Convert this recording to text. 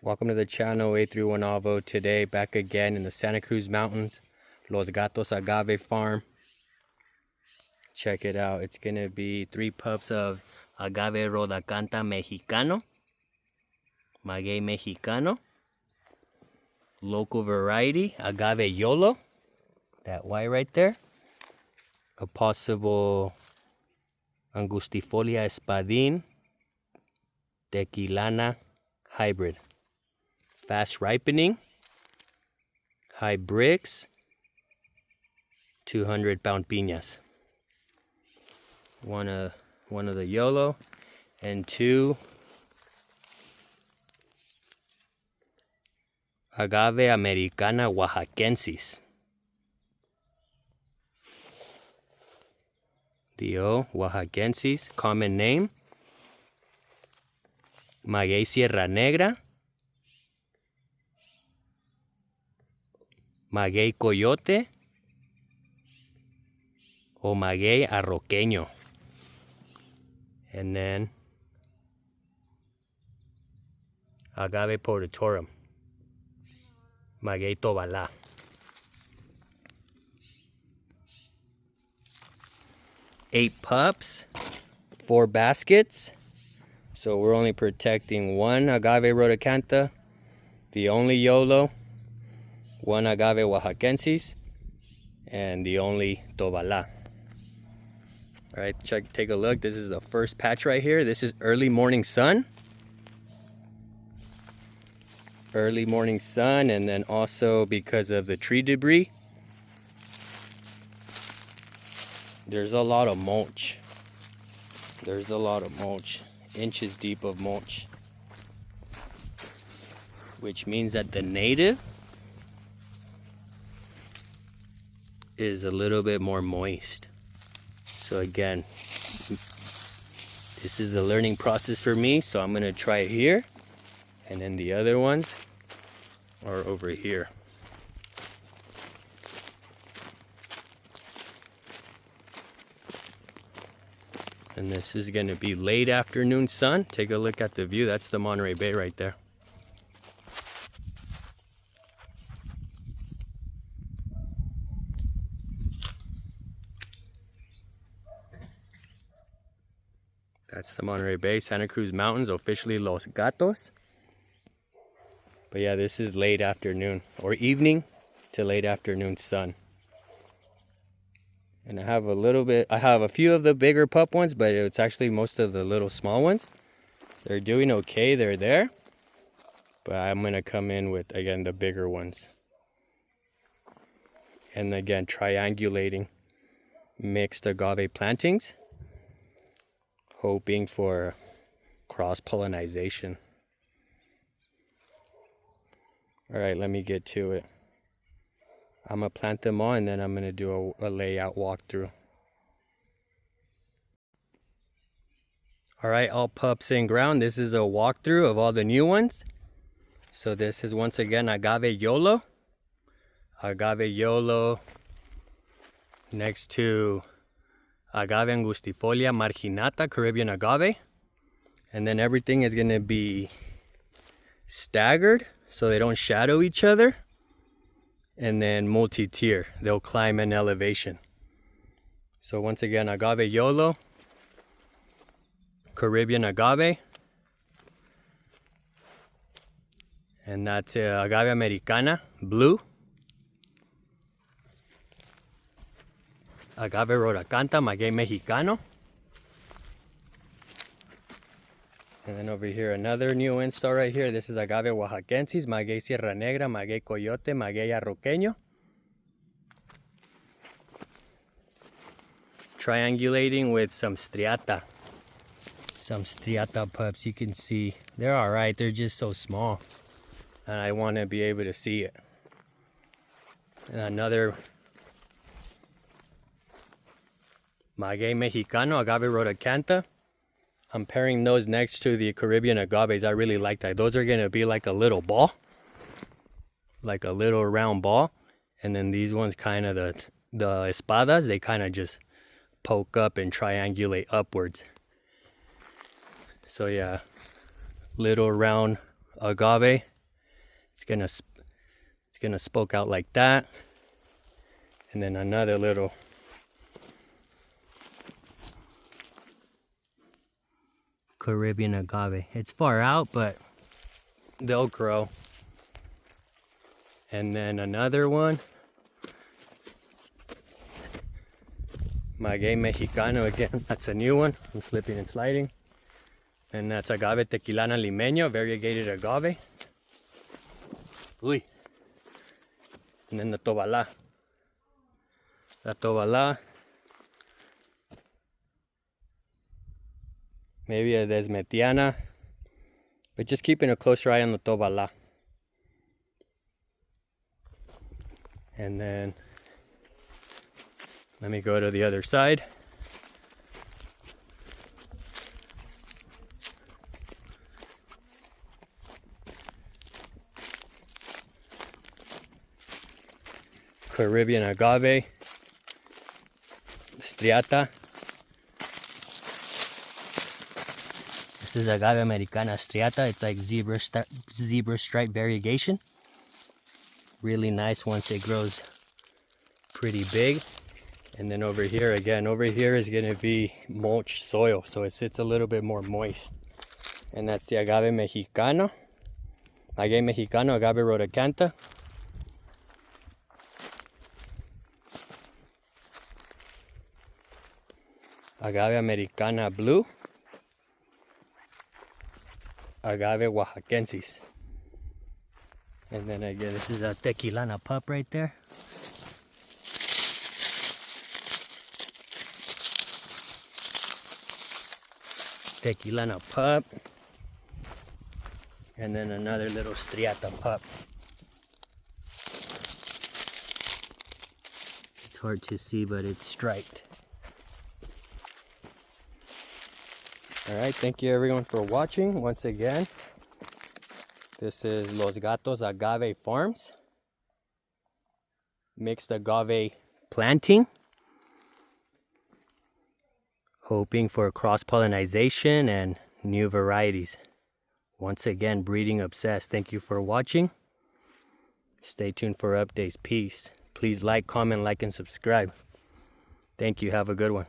Welcome to the channel, A31 Avo. Today, back again in the Santa Cruz Mountains, Los Gatos Agave farm. Check it out. It's going to be 3 pups of Agave Rodacanta Mexicano, Maguey Mexicano, local variety, Agave Yolo, that white right there, a possible Angustifolia Espadín Tequilana hybrid. Fast ripening, high bricks, 200-pound piñas. One of the Yolo, and 2 Agave Americana Oaxacensis. The Oaxacensis, common name, Maguey Sierra Negra, Maguey Coyote, o Maguey Arroqueño. And then Agave Portatorum, Maguey Tobala. Eight pups, 4 baskets. So we're only protecting 1 Agave Rodacanta, the only Yolo, 1 Agave Oaxacensis, and the only Tobala. All right, take a look. This is the first patch right here. This is early morning sun. Early morning sun, and then also because of the tree debris, there's a lot of mulch. There's a lot of mulch, inches deep of mulch, which means that the native is a little bit more moist. So again, this is a learning process for me, so I'm gonna try it here, and then the other ones are over here. And this is gonna be late afternoon sun. Take a look at the view. That's the Monterey Bay right there. That's the Monterey Bay, Santa Cruz Mountains, officially Los Gatos. But yeah, this is late afternoon or evening to late afternoon sun. And I have a few of the bigger pup ones, but it's actually most of the little small ones. They're doing okay, they're there. But I'm gonna come in with, again, the bigger ones. And again, triangulating mixed agave plantings, hoping for cross-pollination. All right, let me get to it. I'm gonna plant them all, and then I'm gonna do a layout walkthrough. All right, all pups in ground. This is a walkthrough of all the new ones. So this is once again Agave Yolo. Agave Yolo next to Agave Angustifolia Marginata, Caribbean Agave. And then everything is gonna be staggered so they don't shadow each other. And then multi-tier, they'll climb in elevation. So once again, Agave Yolo, Caribbean Agave, and that's Agave Americana, blue, Agave Rodacanta, Maguey Mexicano, and then over here another new install right here. This is Agave Oaxacensis, Maguey Sierra Negra, Maguey Coyote, Maguey Arroqueño. Triangulating with some striata. Some striata pups. You can see they're alright, they're just so small. And I want to be able to see it. And another Maguey Mexicano, Agave Rodacanta. I'm pairing those next to the Caribbean agaves. I really like that. Those are going to be like a little ball. Like a little round ball. And then these ones kind of the espadas, they kind of just poke up and triangulate upwards. So yeah, little round agave. It's gonna spoke out like that, and then another little Caribbean agave. It's far out, but they'll grow. And then another one, Maguey Mexicano again. That's a new one. I'm slipping and sliding. And that's Agave Tequilana Limeño, variegated agave. Uy. And then the Tobala. La Tobala. Maybe a Desmetiana. But just keeping a closer eye on the Tobala. And then let me go to the other side. Caribbean agave, striata. This is Agave Americana striata. It's like zebra stripe variegation. Really nice once it grows pretty big. And then over here again, over here is going to be mulch soil, so it sits a little bit more moist. And that's the Agave Mexicano, Agave Mexicano, Agave Rhodocantha. Agave Americana Blue, Agave Oaxacensis. And then again, this is a Tequilana pup right there. Tequilana pup. And then another little striata pup. It's hard to see, but it's striped. Alright, thank you everyone for watching once again. This is Los Gatos Agave Farms. Mixed agave planting. Hoping for cross-pollination and new varieties. Once again, breeding obsessed. Thank you for watching. Stay tuned for updates. Peace. Please like, comment, and subscribe. Thank you. Have a good one.